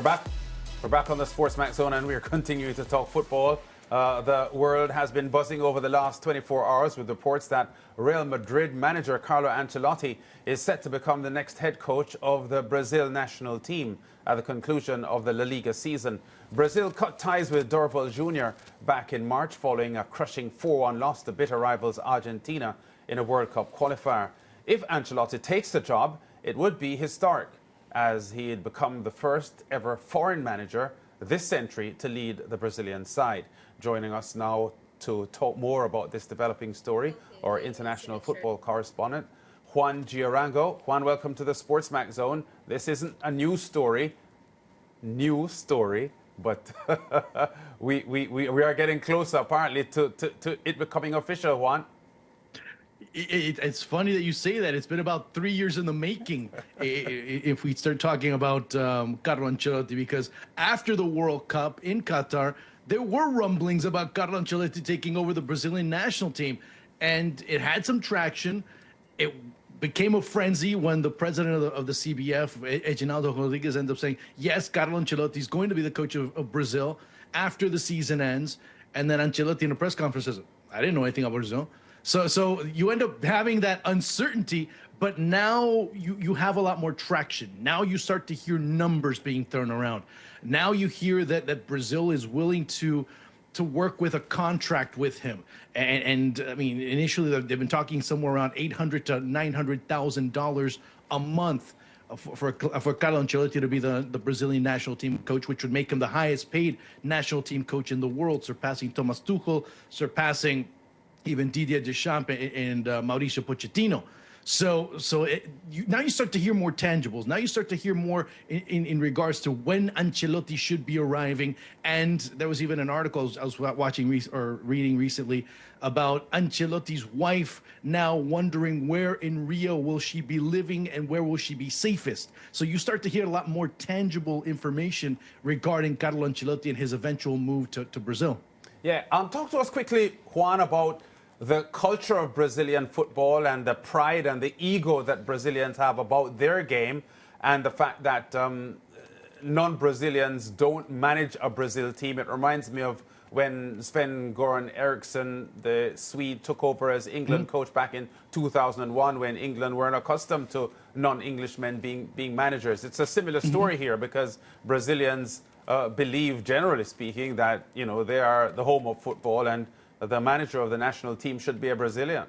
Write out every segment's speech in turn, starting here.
We're back. We're back on the SportsMax Zone, and we're continuing to talk football. The world has been buzzing over the last 24 hours with reports that Real Madrid manager Carlo Ancelotti is set to become the next head coach of the Brazil national team at the conclusion of the La Liga season. Brazil cut ties with Vinnie Jr. back in March following a crushing 4-1 loss to bitter rivals Argentina in a World Cup qualifier. If Ancelotti takes the job, it would be historic, as he had become the first ever foreign manager this century to lead the Brazilian side. Joining us now to talk more about this developing story, our international football correspondent, Juan Giarango. Juan, welcome to the SportsMax Zone. This isn't a news story, but we are getting closer, apparently, to it becoming official, Juan. It's funny that you say that. It's been about 3 years in the making if we start talking about Carlo Ancelotti, because after the World Cup in Qatar, there were rumblings about Carlo Ancelotti taking over the Brazilian national team, and it had some traction. It became a frenzy when the president of the CBF, Reginaldo Rodriguez, ended up saying, yes, Carlo Ancelotti is going to be the coach of Brazil after the season ends. And then Ancelotti in a press conference says, I didn't know anything about Brazil. So you end up having that uncertainty, but now you have a lot more traction. Now you start to hear numbers being thrown around. Now you hear that Brazil is willing to work with a contract with him. And I mean, initially they've been talking somewhere around $800,000 to $900,000 a month for Carlo Ancelotti to be the Brazilian national team coach, which would make him the highest paid national team coach in the world, surpassing Thomas Tuchel, surpassing even Didier Deschamps and Mauricio Pochettino. So now you start to hear more tangibles. Now you start to hear more in regards to when Ancelotti should be arriving. And there was even an article I was watching or reading recently about Ancelotti's wife now wondering where in Rio will she be living and where will she be safest. So you start to hear a lot more tangible information regarding Carlo Ancelotti and his eventual move to Brazil. Yeah, talk to us quickly, Juan, about the culture of Brazilian football and the pride and the ego that Brazilians have about their game, and the fact that non-Brazilians don't manage a Brazil team. It reminds me of when Sven-Göran Eriksson, the Swede, took over as England coach back in 2001, when England weren't accustomed to non-Englishmen being managers. It's a similar story here, because Brazilians believe, generally speaking, that they are the home of football, and the manager of the national team should be a Brazilian.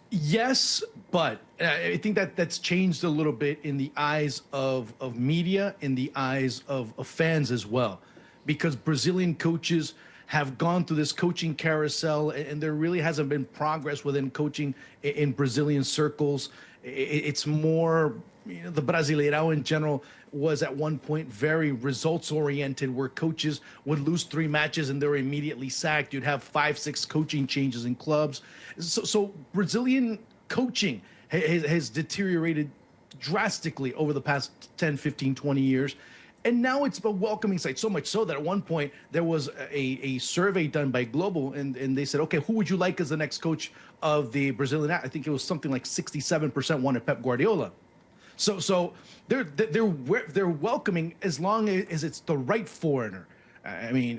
Yes, but I think that's changed a little bit in the eyes of media, in the eyes of fans as well, because Brazilian coaches have gone through this coaching carousel, and there really hasn't been progress within coaching in Brazilian circles. It's more, the Brasileirão in general was at one point very results-oriented, where coaches would lose 3 matches and they're immediately sacked. You'd have 5-6 coaching changes in clubs. So Brazilian coaching has deteriorated drastically over the past 10, 15, 20 years. And now it's a welcoming sight, so much so that at one point there was a survey done by Global, and they said, okay, who would you like as the next coach of the Brazilian? I think it was something like 67% wanted Pep Guardiola. So they're welcoming as long as it's the right foreigner. I mean,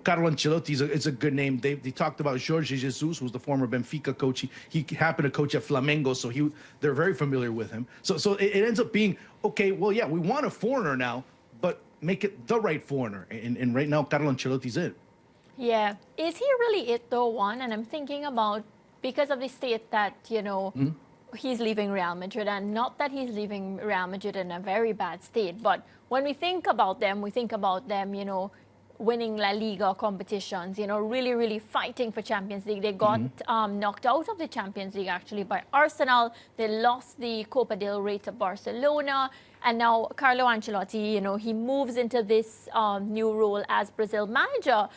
Carlo Ancelotti is a good name. They talked about Jorge Jesus, who's the former Benfica coach. He happened to coach at Flamengo, so they're very familiar with him. So it ends up being, okay, well, yeah, we want a foreigner now, but make it the right foreigner. And right now, Carlo Ancelotti's it. Yeah. Is he really it, though, Juan? And I'm thinking about, because of the state that, he's leaving Real Madrid, and not that he's leaving Real Madrid in a very bad state, but when we think about them, winning La Liga competitions, really, really fighting for Champions League. They got knocked out of the Champions League, actually, by Arsenal. They lost the Copa del Rey to Barcelona. And now Carlo Ancelotti, he moves into this new role as Brazil manager,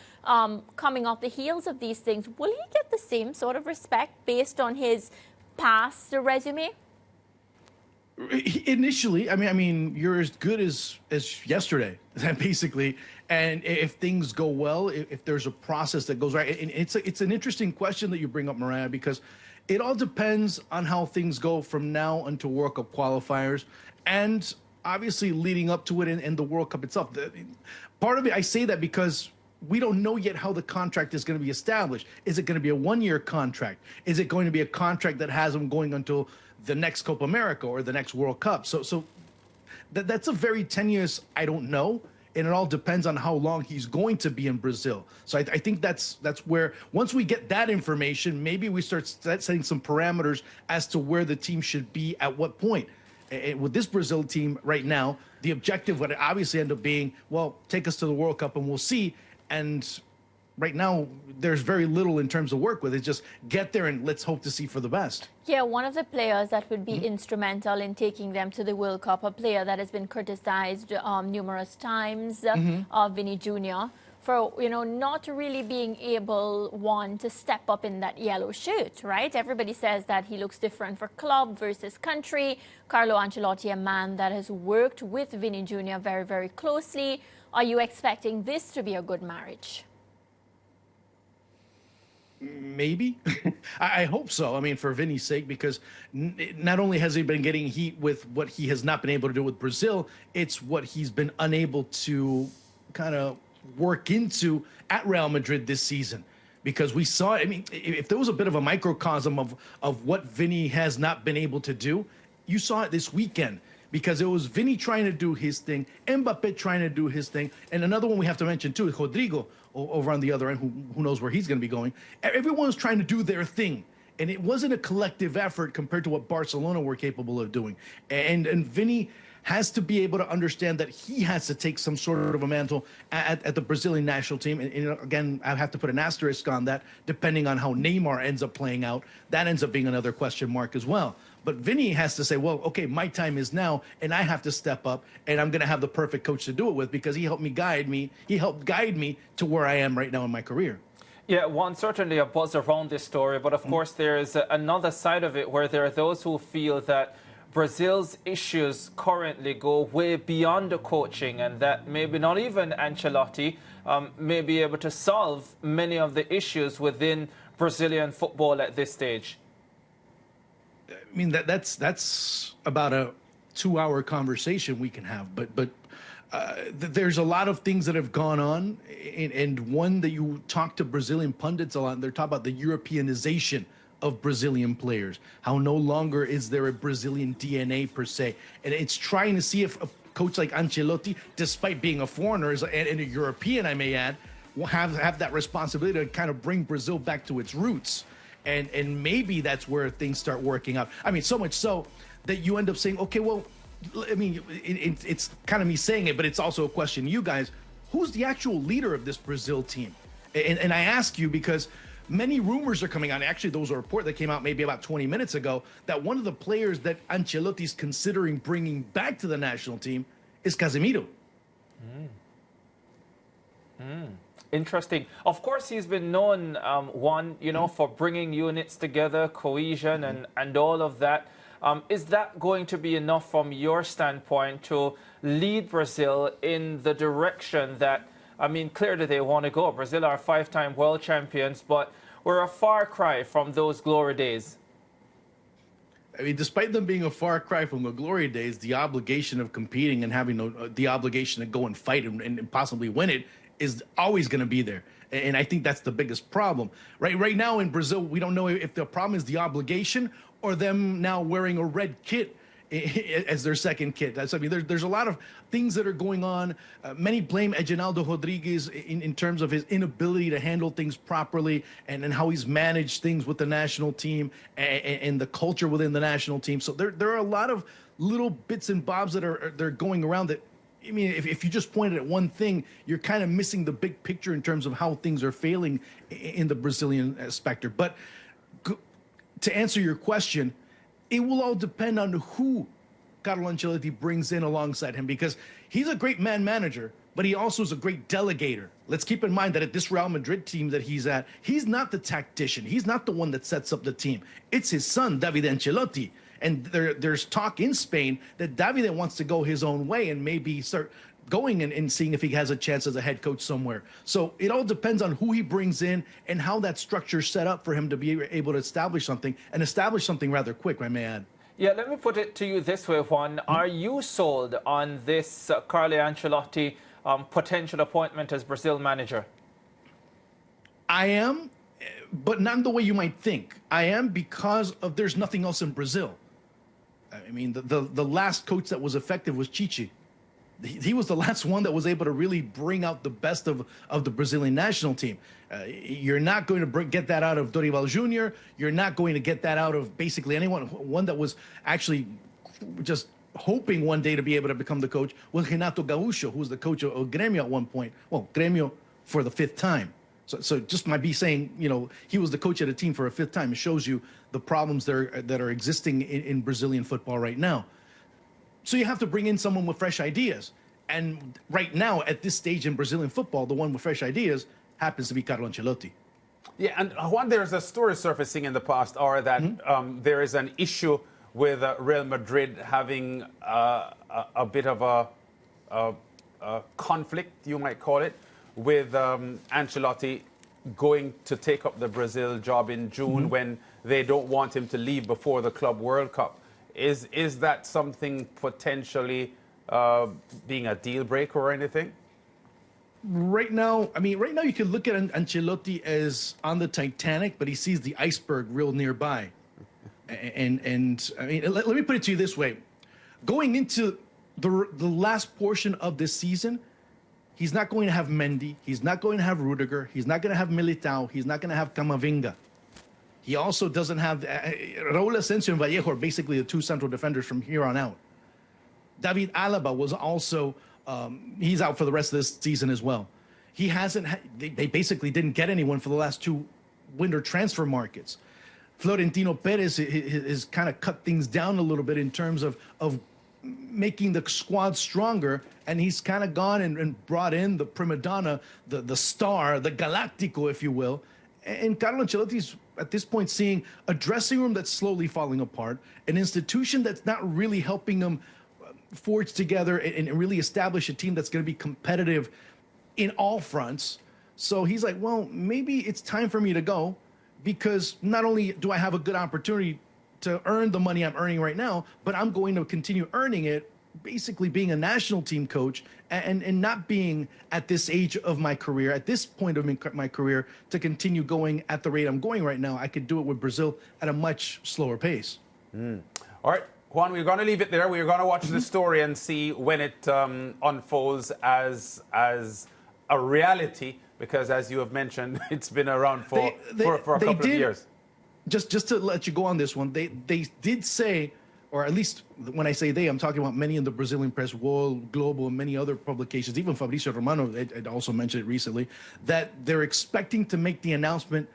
coming off the heels of these things. Will he get the same sort of respect based on his past resume? Initially, I mean, you're as good as yesterday, basically. And if things go well, if there's a process that goes right, and it's an interesting question that you bring up, Mariah, because it all depends on how things go from now until World Cup qualifiers, and obviously leading up to it and the World Cup itself. Part of it, I say that because we don't know yet how the contract is going to be established. Is it going to be a one-year contract? Is it going to be a contract that has him going until the next Copa America or the next World Cup? So that's a very tenuous, I don't know. And it all depends on how long he's going to be in Brazil. So I think that's where, once we get that information, maybe we start setting some parameters as to where the team should be at what point. And with this Brazil team right now, the objective would obviously end up being, well, take us to the World Cup and we'll see. And right now, there's very little in terms of work with it. Just get there and let's hope to see for the best. Yeah, one of the players that would be instrumental in taking them to the World Cup, a player that has been criticized numerous times, Vinnie Jr., for, not really being able, one, to step up in that yellow shirt, right? Everybody says that he looks different for club versus country. Carlo Ancelotti, a man that has worked with Vinnie Jr. very, very closely. Are you expecting this to be a good marriage? Maybe. I hope so. I mean, for Vinny's sake, because not only has he been getting heat with what he has not been able to do with Brazil, it's what he's been unable to kind of work into at Real Madrid this season. Because we saw, I mean, if there was a bit of a microcosm of what Vinny has not been able to do, you saw it this weekend. Because it was Vinny trying to do his thing, Mbappe trying to do his thing, and another one we have to mention too is Rodrigo over on the other end, who knows where he's going to be going. Everyone's trying to do their thing, and it wasn't a collective effort compared to what Barcelona were capable of doing. And Vinny has to be able to understand that he has to take some sort of a mantle at the Brazilian national team. And again, I have to put an asterisk on that, depending on how Neymar ends up playing out. That ends up being another question mark as well. But Vinny has to say, well, okay, my time is now, and I have to step up, and I'm going to have the perfect coach to do it with because he helped guide me to where I am right now in my career. Yeah, one, certainly a buzz around this story, but of course there's another side of it where there are those who feel that Brazil's issues currently go way beyond the coaching and that maybe not even Ancelotti may be able to solve many of the issues within Brazilian football at this stage. I mean, that's about a 2-hour conversation we can have, but there's a lot of things that have gone on, and one that you talk to Brazilian pundits a lot, and they're talking about the Europeanization of Brazilian players, how no longer is there a Brazilian DNA per se, and it's trying to see if a coach like Ancelotti, despite being a foreigner and a European, I may add, will have that responsibility to kind of bring Brazil back to its roots. And maybe that's where things start working out. I mean, so much so that you end up saying, okay, well, I mean, it's kind of me saying it, but it's also a question to you guys. Who's the actual leader of this Brazil team? And I ask you because many rumors are coming out. Actually, there was a report that came out maybe about 20 minutes ago that one of the players that Ancelotti's considering bringing back to the national team is Casemiro. Interesting. Of course, he's been known, for bringing units together, cohesion and all of that. Is that going to be enough from your standpoint to lead Brazil in the direction that, I mean, clearly they want to go? Brazil are 5-time world champions, but we're a far cry from those glory days. I mean, despite them being a far cry from the glory days, the obligation of competing and having the obligation to go and fight and possibly win it is always going to be there. And I think that's the biggest problem. Right now in Brazil, we don't know if the problem is the obligation or them now wearing a red kit as their second kit. I mean, there's a lot of things that are going on. Many blame Edinaldo Rodriguez in terms of his inability to handle things properly and how he's managed things with the national team and the culture within the national team. So there are a lot of little bits and bobs that they're going around that, I mean, if you just pointed at one thing, you're kind of missing the big picture in terms of how things are failing in the Brazilian specter. But to answer your question, it will all depend on who Carlo Ancelotti brings in alongside him, because he's a great man manager, but he also is a great delegator. Let's keep in mind that at this Real Madrid team that he's at, he's not the tactician. He's not the one that sets up the team. It's his son, David Ancelotti. And there's talk in Spain that Davide wants to go his own way and maybe start going and seeing if he has a chance as a head coach somewhere. So it all depends on who he brings in and how that structure is set up for him to be able to establish something rather quick, I may add. Yeah, let me put it to you this way, Juan. Are you sold on this Carlo Ancelotti potential appointment as Brazil manager? I am, but not in the way you might think. I am because of there's nothing else in Brazil. I mean, the last coach that was effective was Chichi. He was the last one that was able to really bring out the best of the Brazilian national team. You're not going to get that out of Dorival Jr. You're not going to get that out of basically anyone. One that was actually just hoping one day to be able to become the coach was Renato Gaúcho, who was the coach of Grêmio at one point. Well, Grêmio for the 5th time. So just might be saying, you know, he was the coach of the team for a 5th time. It shows you the problems that are existing in Brazilian football right now. So you have to bring in someone with fresh ideas. And right now, at this stage in Brazilian football, the one with fresh ideas happens to be Carlo Ancelotti. Yeah, and Juan, there's a story surfacing in the past hour that there is an issue with Real Madrid having a bit of a conflict, you might call it, with Ancelotti going to take up the Brazil job in June when they don't want him to leave before the Club World Cup. Is that something potentially being a deal breaker or anything? Right now, you can look at Ancelotti as on the Titanic, but he sees the iceberg real nearby. And I mean, let me put it to you this way. Going into the last portion of this season, he's not going to have Mendy. He's not going to have Rudiger. He's not going to have Militao. He's not going to have Camavinga. He also doesn't have Raúl Asensio and Vallejo are basically the 2 central defenders from here on out. David Alaba was also he's out for the rest of this season as well. He hasn't. They basically didn't get anyone for the last 2 winter transfer markets. Florentino Perez has kind of cut things down a little bit in terms of making the squad stronger, and he's kind of gone and brought in the prima donna, the star, the Galactico, if you will. And Carlo Ancelotti's at this point seeing a dressing room that's slowly falling apart, an institution that's not really helping them forge together and really establish a team that's going to be competitive in all fronts. So he's like, well, maybe it's time for me to go, because not only do I have a good opportunity to earn the money I'm earning right now, but I'm going to continue earning it, basically being a national team coach and not being at this age of my career, at this point of my career, to continue going at the rate I'm going right now. I could do it with Brazil at a much slower pace. All right, Juan, we're going to leave it there. We're going to watch the story and see when it unfolds as a reality, because as you have mentioned, it's been around for a couple of years. Just to let you go on this one, they did say, or at least when I say they, I'm talking about many in the Brazilian press, World, Global, and many other publications, even Fabrizio Romano had also mentioned it recently, that they're expecting to make the announcement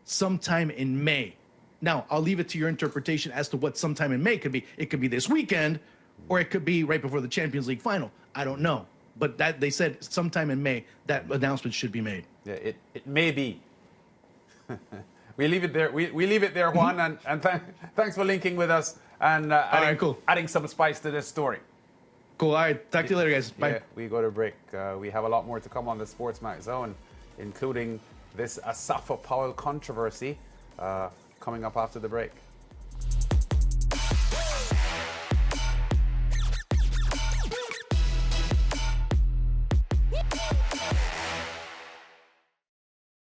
sometime in May. Now, I'll leave it to your interpretation as to what sometime in May could be. It could be this weekend, or it could be right before the Champions League final. I don't know. But that they said sometime in May, that announcement should be made. Yeah, it may be. We leave it there. We leave it there, Juan, and thanks for linking with us and adding some spice to this story. Cool. All right. Talk to you later, guys. Bye. Yeah, we go to break. We have a lot more to come on the SportsMax Zone, including this Asafa Powell controversy coming up after the break.